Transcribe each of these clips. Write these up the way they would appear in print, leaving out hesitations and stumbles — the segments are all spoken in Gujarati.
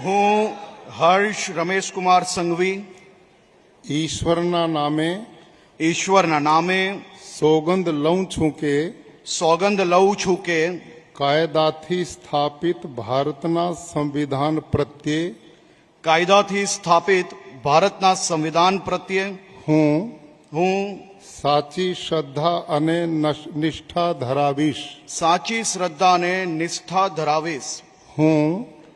હું હર્ષ રમેશકુમાર સંઘવી ઈશ્વરના નામે ઈશ્વરના નામે સોગંદ લઉં છું કે સોગંદ લઉં છું કે કાયદાથી સ્થાપિત ભારતના સંવિધાન પ્રત્યે કાયદાથી સ્થાપિત ભારતના સંવિધાન પ્રત્યે હું સાચી શ્રદ્ધા અને નિષ્ઠા ધરાવીશ. સાચી શ્રદ્ધા અને નિષ્ઠા ધરાવીશ.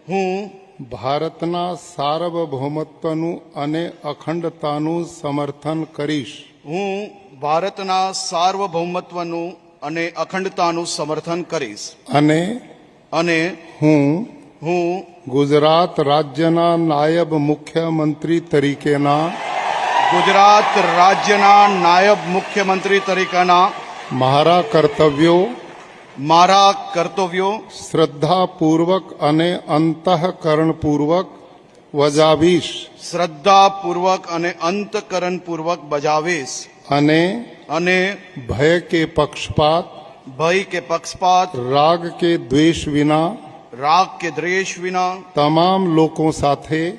હું ભારતના સાર્વભૌમત્વનું અને અખંડતાનું સમર્થન કરીશ. હું ભારતના સાર્વભૌમત્વનું અને અખંડતાનું સમર્થન કરીશ. અને હું ગુજરાત રાજ્યના નાયબ મુખ્યમંત્રી તરીકેના ગુજરાત રાજ્યના નાયબ મુખ્યમંત્રી તરીકેના મારા કર્તવ્યો શ્રદ્ધાપૂર્વક અને અંતઃકરણપૂર્વક બજાવીશ. શ્રદ્ધાપૂર્વક અને અંતઃકરણપૂર્વક બજાવીશ. અને ભય કે પક્ષપાત રાગ કે દ્વેષ વિના તમામ લોકો સાથે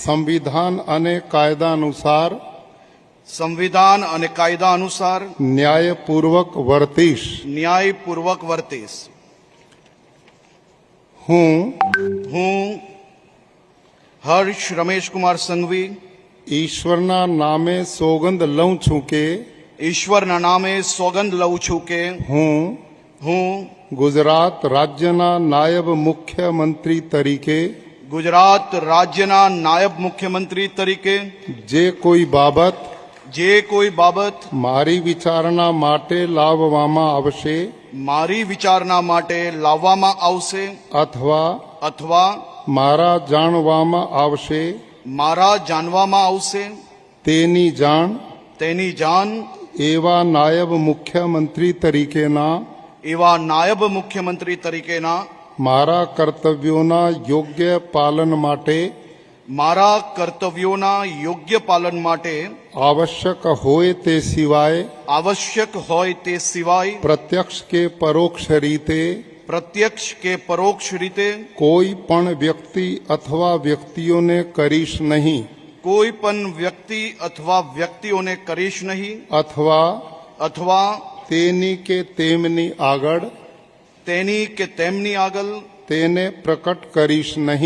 સંવિધાન અને કાયદા અનુસાર ન્યાયપૂર્વક વર્તીશ. હું હર્ષ રમેશકુમાર સંઘવી ઈશ્વરના નામે સોગંદ લઉં છું કે હું ગુજરાત રાજ્યના નાયબ મુખ્યમંત્રી તરીકે જે કોઈ બાબત મારી વિચારણા માટે લાવવામાં આવશે અથવા મારા જાણવામાં આવશે તેની જાણ એવા નાયબ મુખ્યમંત્રી તરીકેના મારા કર્તવ્યોના યોગ્ય પાલન માટે આવશ્યક હોય તે સિવાય પ્રત્યક્ષ કે પરોક્ષ રીતે કોઈ પણ વ્યક્તિ અથવા વ્યક્તિઓને કરીશ નહીં. અથવા તેની કે તેમની આગળ તેને પ્રકટ કરીશ નહીં.